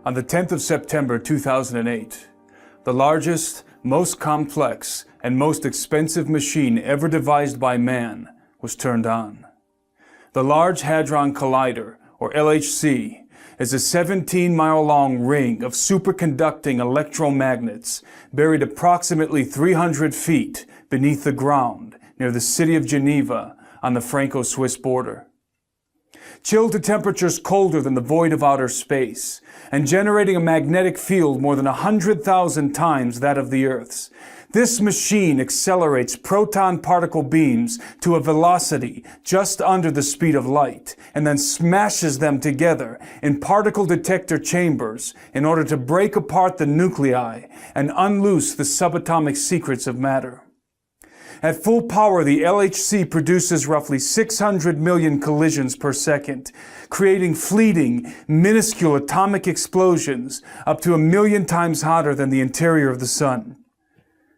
on the 10th of September 2008, the largest, most complex, and most expensive machine ever devised by man was turned on. The Large Hadron Collider, or LHC, is a 17-mile-long ring of superconducting electromagnets buried approximately 300 feet beneath the ground near the city of Geneva on the Franco-Swiss border. Chilled to temperatures colder than the void of outer space, and generating a magnetic field more than 100,000 times that of the Earth's, this machine accelerates proton particle beams to a velocity just under the speed of light, and then smashes them together in particle detector chambers in order to break apart the nuclei and unloose the subatomic secrets of matter. At full power, the LHC produces roughly 600 million collisions per second, creating fleeting, minuscule atomic explosions up to 1 million times hotter than the interior of the Sun.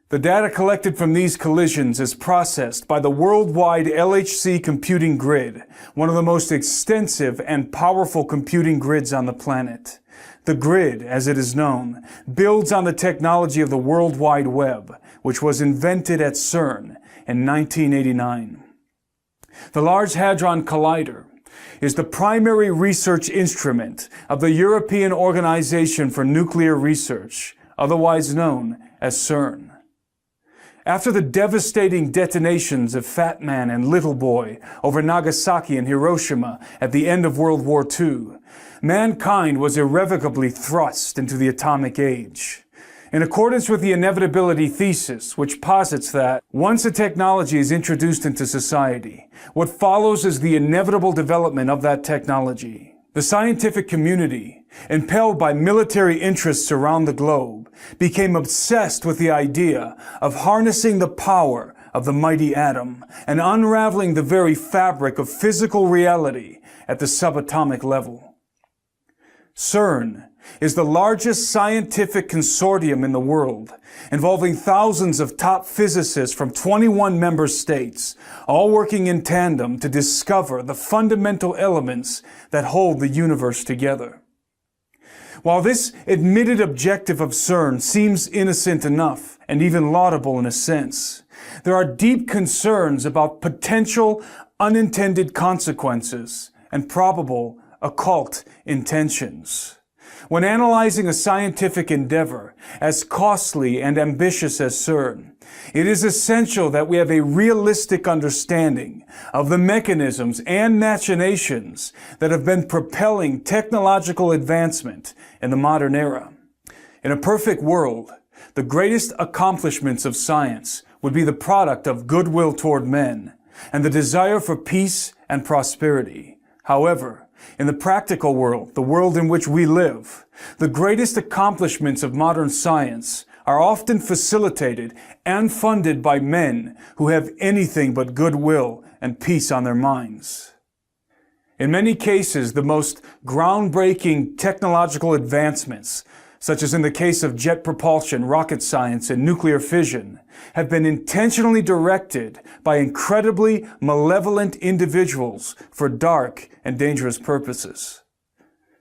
The data collected from these collisions is processed by the worldwide LHC computing grid, one of the most extensive and powerful computing grids on the planet. The grid, as it is known, builds on the technology of the World Wide Web, which was invented at CERN in 1989. The Large Hadron Collider is the primary research instrument of the European Organization for Nuclear Research, otherwise known as CERN. After the devastating detonations of Fat Man and Little Boy over Nagasaki and Hiroshima at the end of World War II, mankind was irrevocably thrust into the atomic age. In accordance with the inevitability thesis, which posits that once a technology is introduced into society, what follows is the inevitable development of that technology. The scientific community, impelled by military interests around the globe, became obsessed with the idea of harnessing the power of the mighty atom and unraveling the very fabric of physical reality at the subatomic level. CERN is the largest scientific consortium in the world, involving thousands of top physicists from 21 member states, all working in tandem to discover the fundamental elements that hold the universe together. While this admitted objective of CERN seems innocent enough, and even laudable in a sense, there are deep concerns about potential unintended consequences and probable occult intentions. When analyzing a scientific endeavor as costly and ambitious as CERN, it is essential that we have a realistic understanding of the mechanisms and machinations that have been propelling technological advancement in the modern era. In a perfect world, the greatest accomplishments of science would be the product of goodwill toward men and the desire for peace and prosperity. However, in the practical world, the world in which we live, the greatest accomplishments of modern science are often facilitated and funded by men who have anything but goodwill and peace on their minds. In many cases, the most groundbreaking technological advancements, such as in the case of jet propulsion, rocket science, and nuclear fission, have been intentionally directed by incredibly malevolent individuals for dark and dangerous purposes.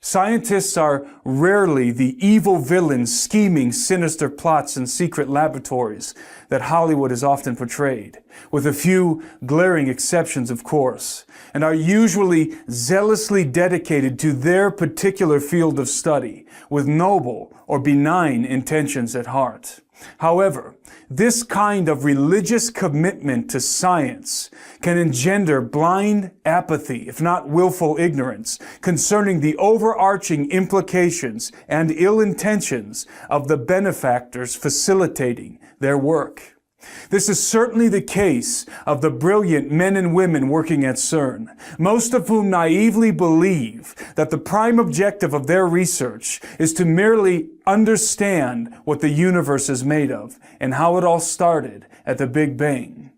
Scientists are rarely the evil villains scheming sinister plots in secret laboratories that Hollywood has often portrayed, with a few glaring exceptions, of course, and are usually zealously dedicated to their particular field of study, with noble or benign intentions at heart. However, this kind of religious commitment to science can engender blind apathy, if not willful ignorance, concerning the overarching implications and ill intentions of the benefactors facilitating their work. This is certainly the case of the brilliant men and women working at CERN, most of whom naively believe that the prime objective of their research is to merely understand what the universe is made of and how it all started at the Big Bang.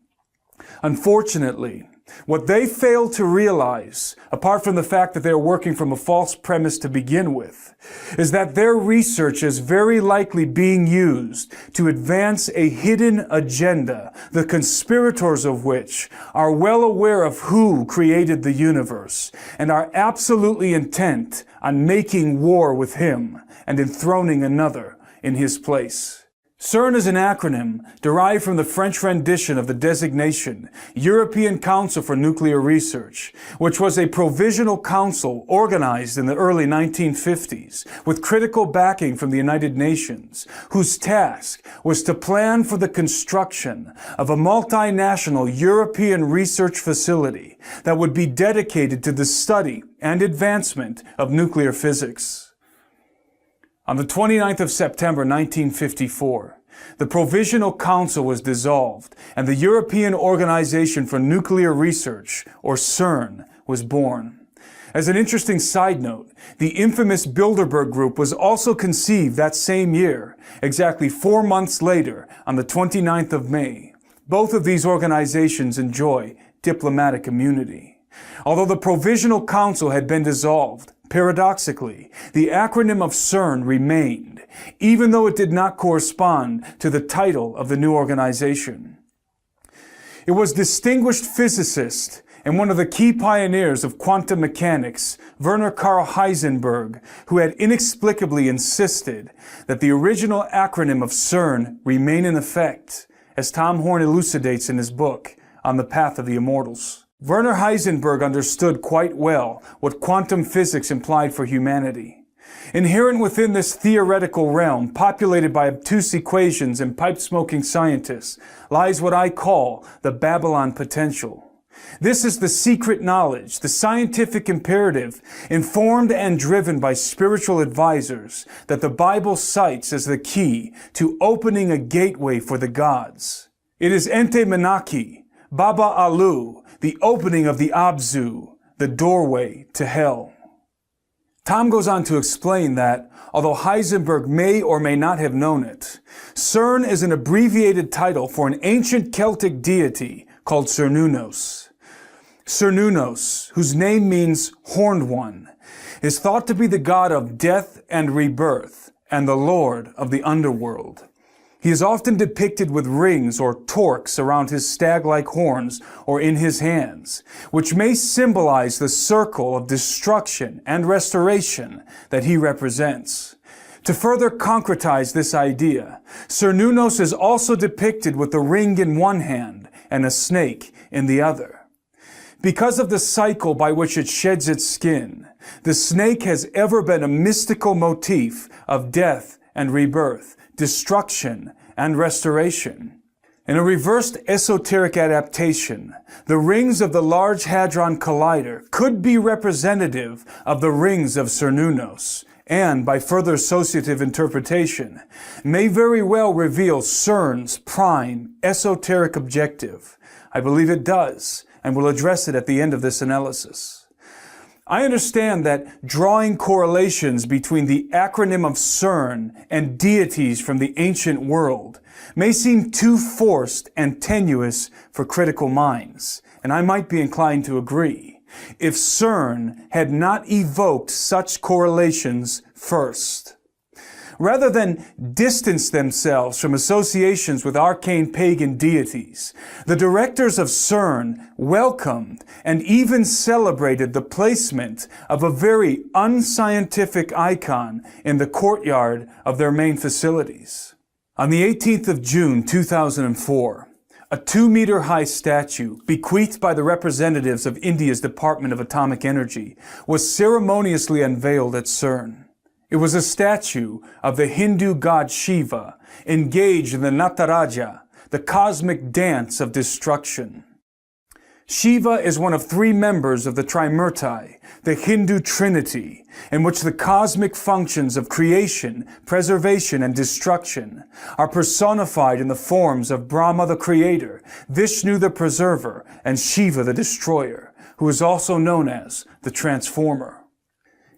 Unfortunately, What they fail to realize, apart from the fact that they're working from a false premise to begin with, is that their research is very likely being used to advance a hidden agenda, the conspirators of which are well aware of who created the universe and are absolutely intent on making war with him and enthroning another in his place. CERN is an acronym derived from the French rendition of the designation European Council for Nuclear Research, which was a provisional council organized in the early 1950s with critical backing from the United Nations, whose task was to plan for the construction of a multinational European research facility that would be dedicated to the study and advancement of nuclear physics. On the 29th of September 1954, the Provisional Council was dissolved and the European Organization for Nuclear Research, or CERN, was born. As an interesting side note, the infamous Bilderberg Group was also conceived that same year, exactly 4 months later, on the 29th of May. Both of these organizations enjoy diplomatic immunity. Although the Provisional Council had been dissolved, paradoxically, the acronym of CERN remained, even though it did not correspond to the title of the new organization. It was distinguished physicist and one of the key pioneers of quantum mechanics, Werner Karl Heisenberg, who had inexplicably insisted that the original acronym of CERN remain in effect, as Tom Horn elucidates in his book, On the Path of the Immortals. Werner Heisenberg understood quite well what quantum physics implied for humanity. Inherent within this theoretical realm, populated by obtuse equations and pipe-smoking scientists, lies what I call the Babylon potential. This is the secret knowledge, the scientific imperative, informed and driven by spiritual advisors, that the Bible cites as the key to opening a gateway for the gods. It is Ente Menaki, Baba Alu, the opening of the Abzu, the doorway to hell. Tom goes on to explain that, although Heisenberg may or may not have known it, CERN is an abbreviated title for an ancient Celtic deity called Cernunnos. Cernunnos, whose name means horned one, is thought to be the god of death and rebirth and the lord of the underworld. He is often depicted with rings or torques around his stag-like horns or in his hands, which may symbolize the circle of destruction and restoration that he represents. To further concretize this idea, Cernunnos is also depicted with a ring in one hand and a snake in the other. Because of the cycle by which it sheds its skin, the snake has ever been a mystical motif of death and rebirth, destruction and restoration. In a reversed esoteric adaptation, the rings of the Large Hadron Collider could be representative of the rings of Cernunnos, and, by further associative interpretation, may very well reveal CERN's prime esoteric objective. I believe it does, and will address it at the end of this analysis. I understand that drawing correlations between the acronym of CERN and deities from the ancient world may seem too forced and tenuous for critical minds, and I might be inclined to agree, if CERN had not evoked such correlations first. Rather than distance themselves from associations with arcane pagan deities, the directors of CERN welcomed and even celebrated the placement of a very unscientific icon in the courtyard of their main facilities. On the 18th of June 2004, a 2-meter-high statue, bequeathed by the representatives of India's Department of Atomic Energy, was ceremoniously unveiled at CERN. It was a statue of the Hindu god Shiva, engaged in the Nataraja, the cosmic dance of destruction. Shiva is one of 3 members of the Trimurti, the Hindu Trinity, in which the cosmic functions of creation, preservation, and destruction are personified in the forms of Brahma the Creator, Vishnu the Preserver, and Shiva the Destroyer, who is also known as the Transformer.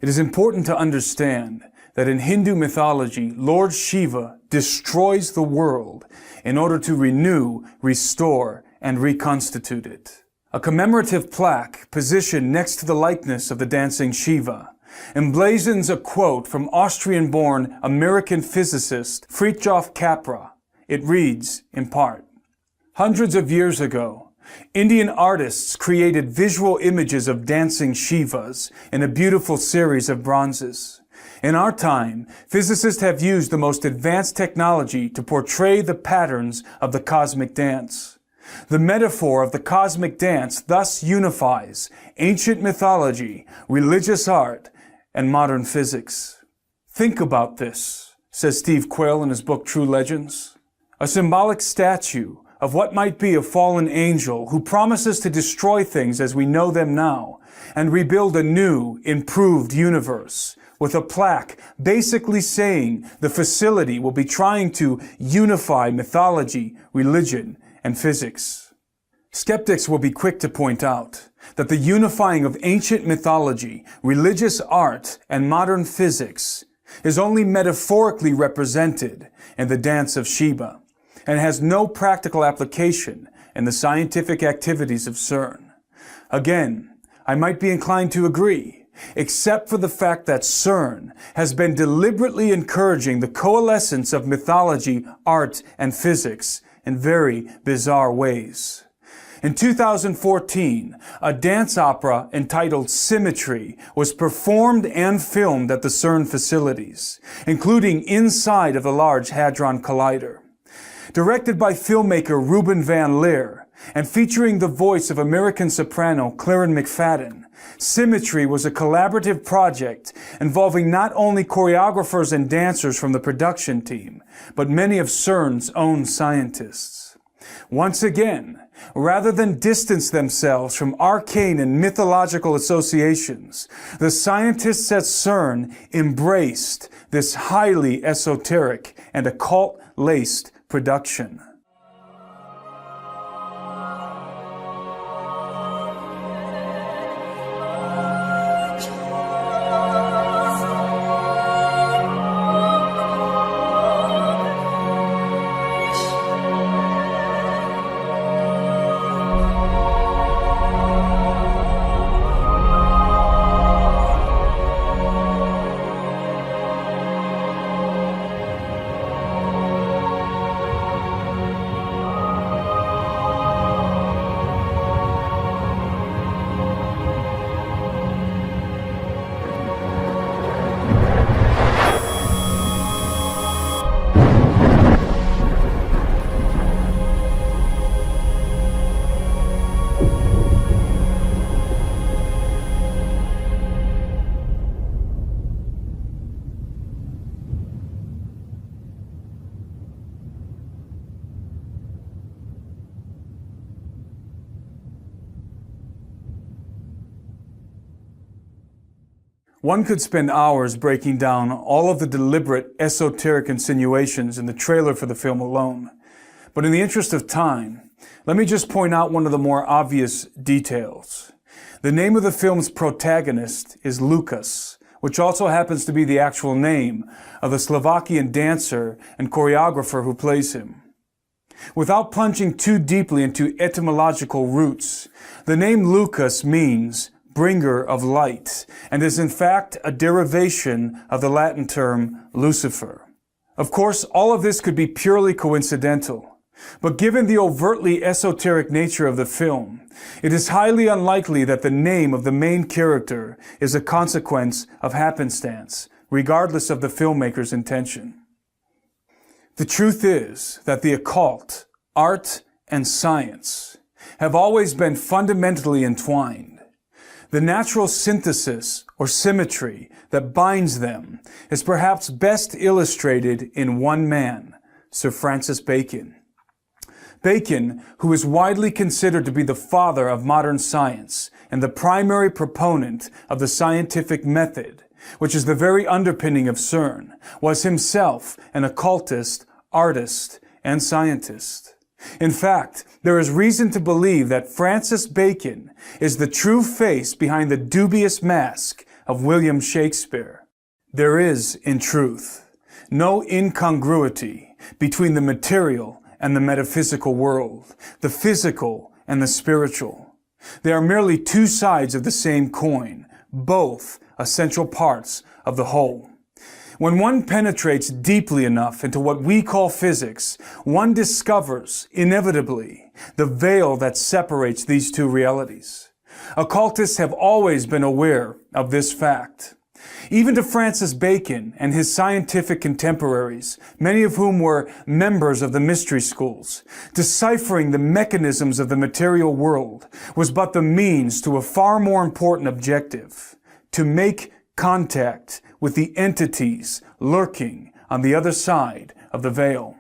It is important to understand that in Hindu mythology, Lord Shiva destroys the world in order to renew, restore, and reconstitute it. A commemorative plaque positioned next to the likeness of the dancing Shiva emblazons a quote from Austrian-born American physicist Fritjof Capra. It reads, in part, "Hundreds of years ago, Indian artists created visual images of dancing Shivas in a beautiful series of bronzes. In our time, physicists have used the most advanced technology to portray the patterns of the cosmic dance. The metaphor of the cosmic dance thus unifies ancient mythology, religious art, and modern physics." Think about this, says Steve Quayle in his book True Legends. A symbolic statue of what might be a fallen angel who promises to destroy things as we know them now and rebuild a new, improved universe, with a plaque basically saying the facility will be trying to unify mythology, religion, and physics. Skeptics will be quick to point out that the unifying of ancient mythology, religious art, and modern physics is only metaphorically represented in the dance of Shiva and has no practical application in the scientific activities of CERN. Again, I might be inclined to agree, except for the fact that CERN has been deliberately encouraging the coalescence of mythology, art, and physics in very bizarre ways. In 2014, a dance opera entitled Symmetry was performed and filmed at the CERN facilities, including inside of the Large Hadron Collider. Directed by filmmaker Ruben Van Leer and featuring the voice of American soprano Claren McFadden, Symmetry was a collaborative project involving not only choreographers and dancers from the production team, but many of CERN's own scientists. Once again, rather than distance themselves from arcane and mythological associations, the scientists at CERN embraced this highly esoteric and occult-laced production. One could spend hours breaking down all of the deliberate esoteric insinuations in the trailer for the film alone. But in the interest of time, let me just point out one of the more obvious details. The name of the film's protagonist is Lucas, which also happens to be the actual name of the Slovakian dancer and choreographer who plays him. Without plunging too deeply into etymological roots, the name Lucas means bringer of light, and is in fact a derivation of the Latin term Lucifer. Of course, all of this could be purely coincidental, but given the overtly esoteric nature of the film, it is highly unlikely that the name of the main character is a consequence of happenstance, regardless of the filmmaker's intention. The truth is that the occult, art, and science have always been fundamentally entwined. The natural synthesis or symmetry that binds them is perhaps best illustrated in one man, Sir Francis Bacon. Bacon, who is widely considered to be the father of modern science and the primary proponent of the scientific method, which is the very underpinning of CERN, was himself an occultist, artist, and scientist. In fact, there is reason to believe that Francis Bacon is the true face behind the dubious mask of William Shakespeare. There is, in truth, no incongruity between the material and the metaphysical world, the physical and the spiritual. They are merely two sides of the same coin, both essential parts of the whole. When one penetrates deeply enough into what we call physics, one discovers, inevitably, the veil that separates these two realities. Occultists have always been aware of this fact. Even to Francis Bacon and his scientific contemporaries, many of whom were members of the mystery schools, deciphering the mechanisms of the material world was but the means to a far more important objective: to make contact with the entities lurking on the other side of the veil.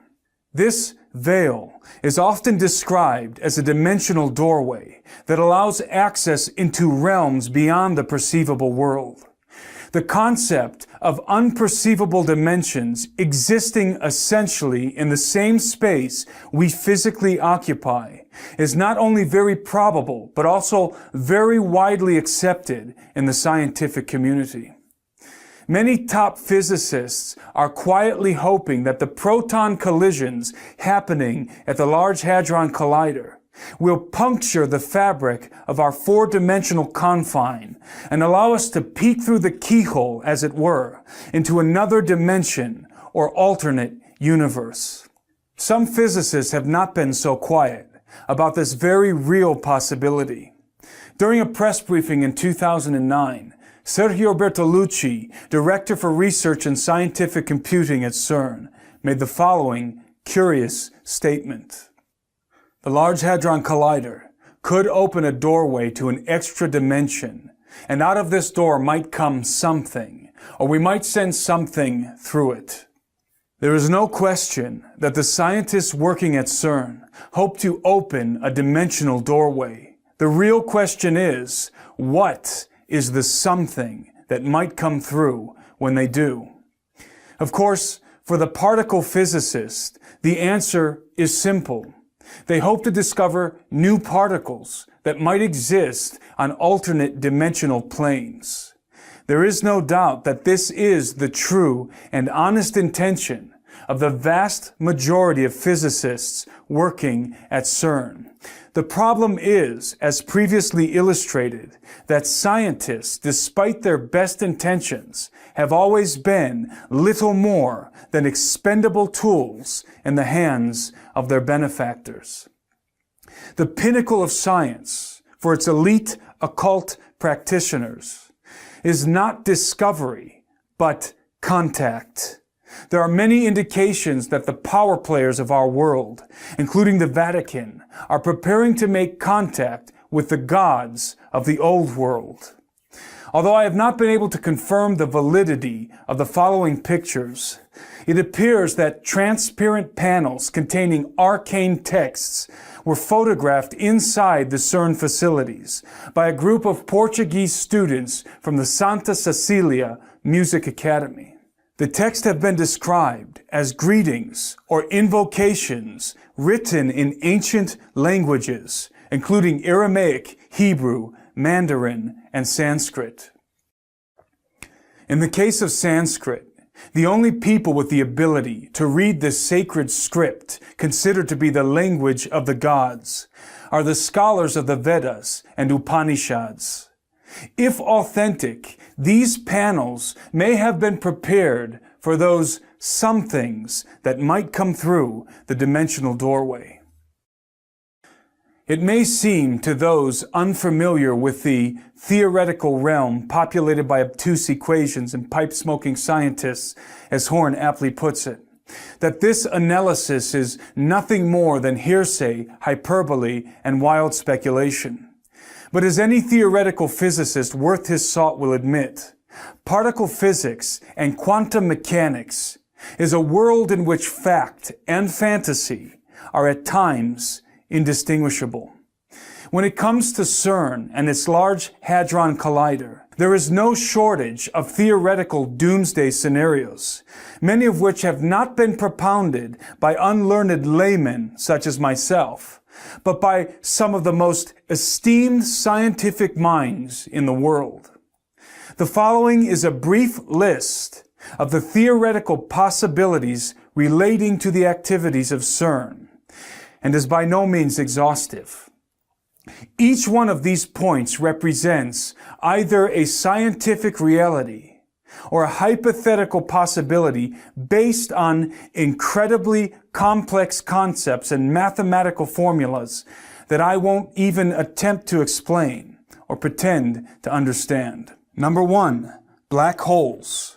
This veil is often described as a dimensional doorway that allows access into realms beyond the perceivable world. The concept of unperceivable dimensions existing essentially in the same space we physically occupy is not only very probable, but also very widely accepted in the scientific community. Many top physicists are quietly hoping that the proton collisions happening at the Large Hadron Collider will puncture the fabric of our four-dimensional confine and allow us to peek through the keyhole, as it were, into another dimension or alternate universe. Some physicists have not been so quiet about this very real possibility. During a press briefing in 2009, Sergio Bertolucci, Director for Research and Scientific Computing at CERN, made the following curious statement. The Large Hadron Collider could open a doorway to an extra dimension, and out of this door might come something, or we might send something through it. There is no question that the scientists working at CERN hope to open a dimensional doorway. The real question is, what is the something that might come through when they do? Of course, for the particle physicist, the answer is simple. They hope to discover new particles that might exist on alternate dimensional planes. There is no doubt that this is the true and honest intention of the vast majority of physicists working at CERN. The problem is, as previously illustrated, that scientists, despite their best intentions, have always been little more than expendable tools in the hands of their benefactors. The pinnacle of science, for its elite occult practitioners, is not discovery, but contact. There are many indications that the power players of our world, including the Vatican, are preparing to make contact with the gods of the old world. Although I have not been able to confirm the validity of the following pictures, it appears that transparent panels containing arcane texts were photographed inside the CERN facilities by a group of Portuguese students from the Santa Cecilia Music Academy. The texts have been described as greetings or invocations written in ancient languages, including Aramaic, Hebrew, Mandarin, and Sanskrit. In the case of Sanskrit, the only people with the ability to read this sacred script, considered to be the language of the gods, are the scholars of the Vedas and Upanishads. If authentic, these panels may have been prepared for those somethings that might come through the dimensional doorway. It may seem to those unfamiliar with the theoretical realm populated by obtuse equations and pipe-smoking scientists, as Horn aptly puts it, that this analysis is nothing more than hearsay, hyperbole, and wild speculation. But as any theoretical physicist worth his salt will admit, particle physics and quantum mechanics is a world in which fact and fantasy are at times indistinguishable. When it comes to CERN and its Large Hadron Collider, there is no shortage of theoretical doomsday scenarios, many of which have not been propounded by unlearned laymen such as myself, but by some of the most esteemed scientific minds in the world. The following is a brief list of the theoretical possibilities relating to the activities of CERN, and is by no means exhaustive. Each one of these points represents either a scientific reality or a hypothetical possibility based on incredibly complex concepts and mathematical formulas that I won't even attempt to explain or pretend to understand. Number 1, black holes.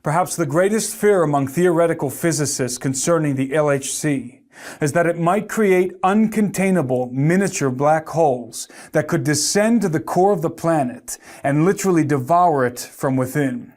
Perhaps the greatest fear among theoretical physicists concerning the LHC is that it might create uncontainable miniature black holes that could descend to the core of the planet and literally devour it from within.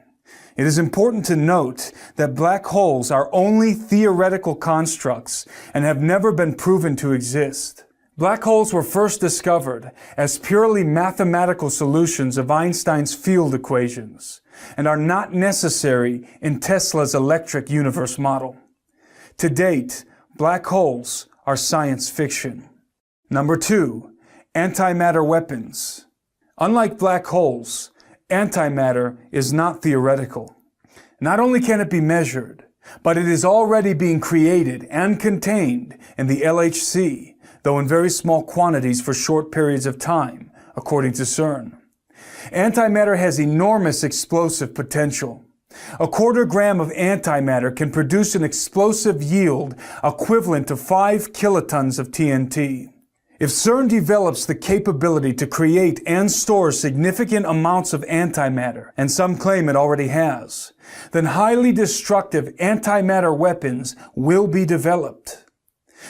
It is important to note that black holes are only theoretical constructs and have never been proven to exist. Black holes were first discovered as purely mathematical solutions of Einstein's field equations and are not necessary in Tesla's electric universe model. To date, black holes are science fiction. Number 2, antimatter weapons. Unlike black holes, antimatter is not theoretical. Not only can it be measured, but it is already being created and contained in the LHC, though in very small quantities for short periods of time, according to CERN. Antimatter has enormous explosive potential. A quarter gram of antimatter can produce an explosive yield equivalent to 5 kilotons of TNT. If CERN develops the capability to create and store significant amounts of antimatter, and some claim it already has, then highly destructive antimatter weapons will be developed.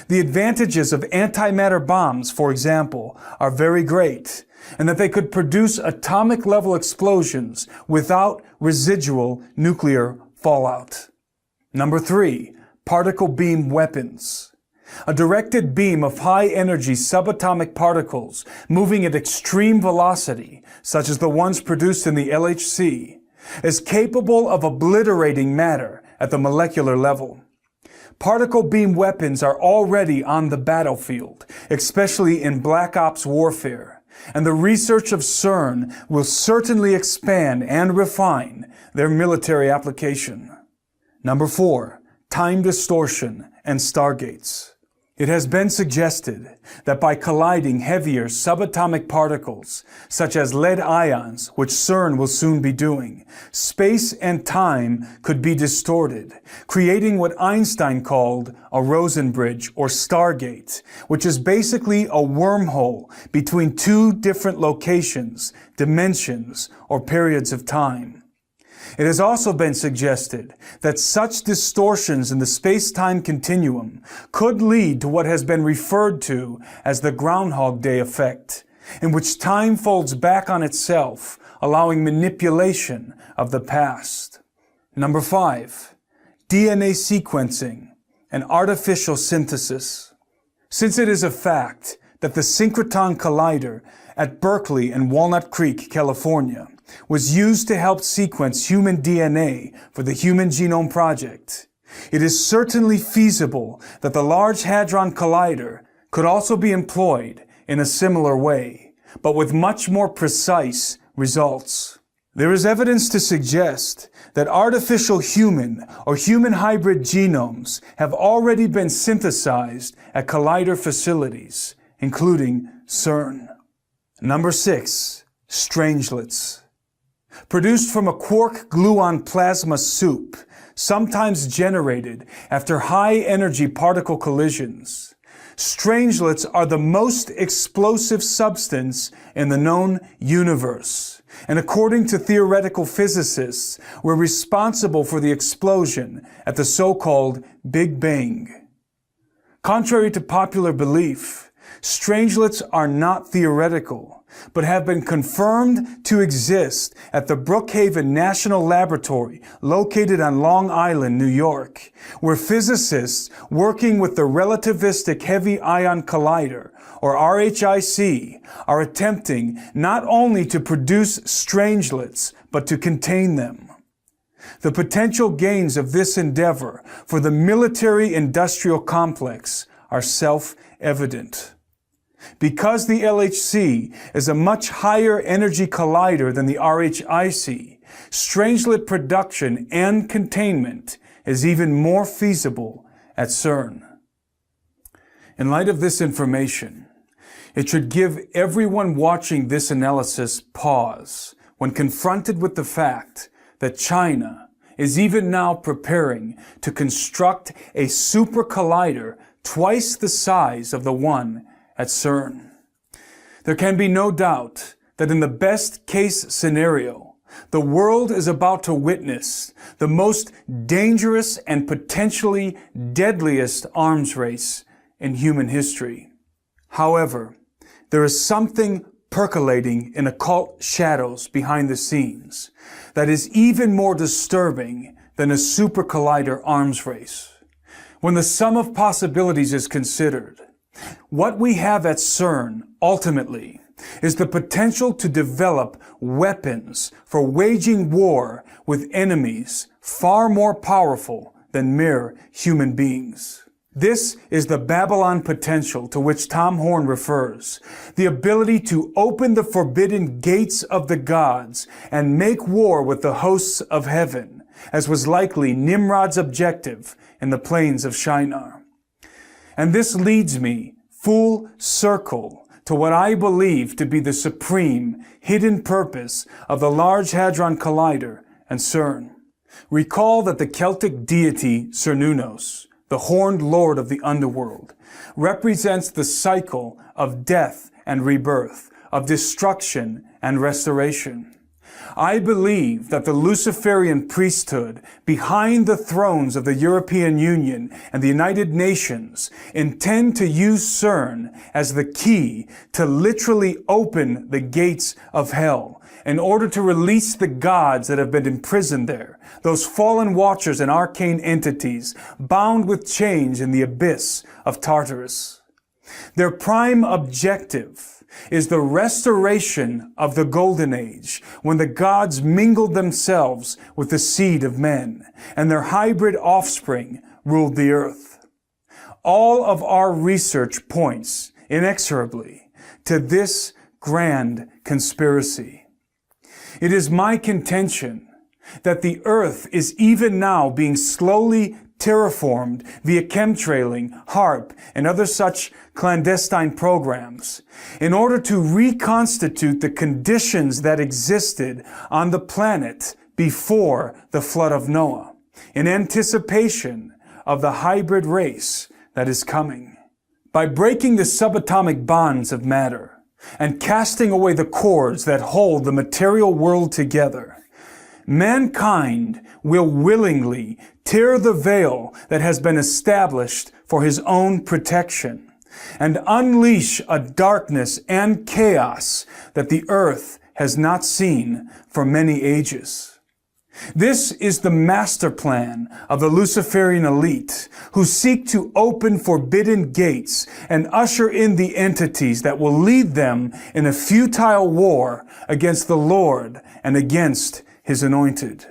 The advantages of antimatter bombs, for example, are very great, and that they could produce atomic-level explosions without residual nuclear fallout. Number 3, particle beam weapons. A directed beam of high-energy subatomic particles moving at extreme velocity, such as the ones produced in the LHC, is capable of obliterating matter at the molecular level. Particle beam weapons are already on the battlefield, especially in Black Ops warfare, and the research of CERN will certainly expand and refine their military application. Number 4, time distortion and stargates. It has been suggested that by colliding heavier subatomic particles, such as lead ions, which CERN will soon be doing, space and time could be distorted, creating what Einstein called a Rosen bridge or stargate, which is basically a wormhole between two different locations, dimensions, or periods of time. It has also been suggested that such distortions in the space-time continuum could lead to what has been referred to as the Groundhog Day effect, in which time folds back on itself, allowing manipulation of the past. Number 5, DNA sequencing and artificial synthesis. Since it is a fact that the Synchrotron Collider at Berkeley and Walnut Creek, California, was used to help sequence human DNA for the Human Genome Project, it is certainly feasible that the Large Hadron Collider could also be employed in a similar way, but with much more precise results. There is evidence to suggest that artificial human or human hybrid genomes have already been synthesized at collider facilities, including CERN. Number 6, strangelets. Produced from a quark-gluon plasma soup, sometimes generated after high-energy particle collisions, strangelets are the most explosive substance in the known universe, and according to theoretical physicists, were responsible for the explosion at the so-called Big Bang. Contrary to popular belief, strangelets are not theoretical, but have been confirmed to exist at the Brookhaven National Laboratory located on Long Island, New York, where physicists working with the Relativistic Heavy Ion Collider, or RHIC, are attempting not only to produce strangelets, but to contain them. The potential gains of this endeavor for the military-industrial complex are self-evident. Because the LHC is a much higher energy collider than the RHIC, strangelet production and containment is even more feasible at CERN. In light of this information, It should give everyone watching this analysis pause when confronted with the fact that China is even now preparing to construct a super collider twice the size of the one at CERN. There can be no doubt that in the best case scenario, the world is about to witness the most dangerous and potentially deadliest arms race in human history. However, there is something percolating in occult shadows behind the scenes that is even more disturbing than a super collider arms race. When the sum of possibilities is considered, what we have at CERN ultimately is the potential to develop weapons for waging war with enemies far more powerful than mere human beings. This is the Babylon potential to which Tom Horn refers, the ability to open the forbidden gates of the gods and make war with the hosts of heaven, as was likely Nimrod's objective in the plains of Shinar. And this leads me full circle to what I believe to be the supreme hidden purpose of the Large Hadron Collider and CERN. Recall that the Celtic deity Cernunnos, the horned lord of the underworld, represents the cycle of death and rebirth, of destruction and restoration. I believe that the Luciferian priesthood behind the thrones of the European Union and the United Nations intend to use CERN as the key to literally open the gates of hell in order to release the gods that have been imprisoned there, those fallen watchers and arcane entities bound with chains in the abyss of Tartarus. Their prime objective is the restoration of the Golden Age, when the gods mingled themselves with the seed of men, and their hybrid offspring ruled the earth. All of our research points inexorably to this grand conspiracy. It is my contention that the earth is even now being slowly terraformed via chemtrailing, HARP, and other such clandestine programs in order to reconstitute the conditions that existed on the planet before the flood of Noah, in anticipation of the hybrid race that is coming. By breaking the subatomic bonds of matter and casting away the cords that hold the material world together, mankind will willingly tear the veil that has been established for his own protection and unleash a darkness and chaos that the earth has not seen for many ages. This is the master plan of the Luciferian elite, who seek to open forbidden gates and usher in the entities that will lead them in a futile war against the Lord and against His anointed.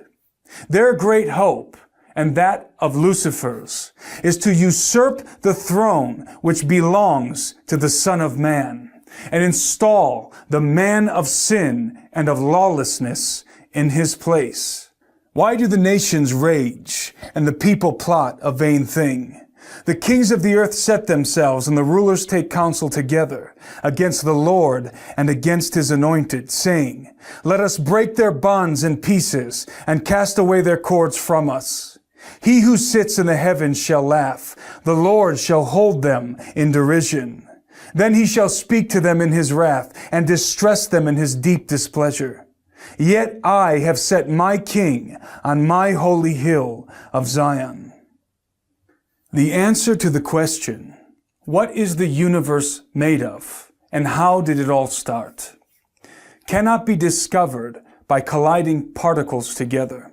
Their great hope, and that of Lucifer's, is to usurp the throne which belongs to the Son of Man, and install the man of sin and of lawlessness in his place. Why do the nations rage, and the people plot a vain thing? The kings of the earth set themselves, and the rulers take counsel together against the Lord and against His anointed, saying, "Let us break their bonds in pieces, and cast away their cords from us. He who sits in the heavens shall laugh. The Lord shall hold them in derision. Then He shall speak to them in His wrath, and distress them in His deep displeasure. Yet I have set my King on my holy hill of Zion." The answer to the question, what is the universe made of, and how did it all start, cannot be discovered by colliding particles together.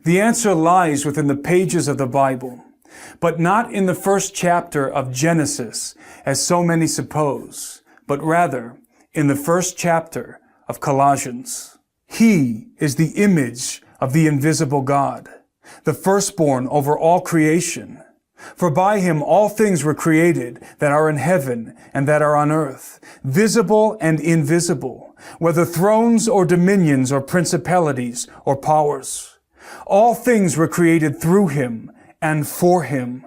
The answer lies within the pages of the Bible, but not in the first chapter of Genesis, as so many suppose, but rather in the first chapter of Colossians. He is the image of the invisible God, the firstborn over all creation. For by Him all things were created that are in heaven and that are on earth, visible and invisible, whether thrones or dominions or principalities or powers. All things were created through Him and for Him,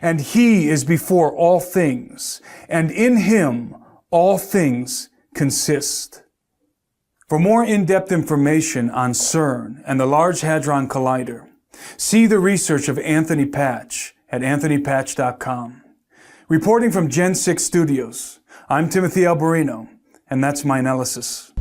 and He is before all things, and in Him all things consist. For more in-depth information on CERN and the Large Hadron Collider, see the research of Anthony Patch at anthonypatch.com. Reporting from Gen 6 Studios, I'm Timothy Alberino, and that's my analysis.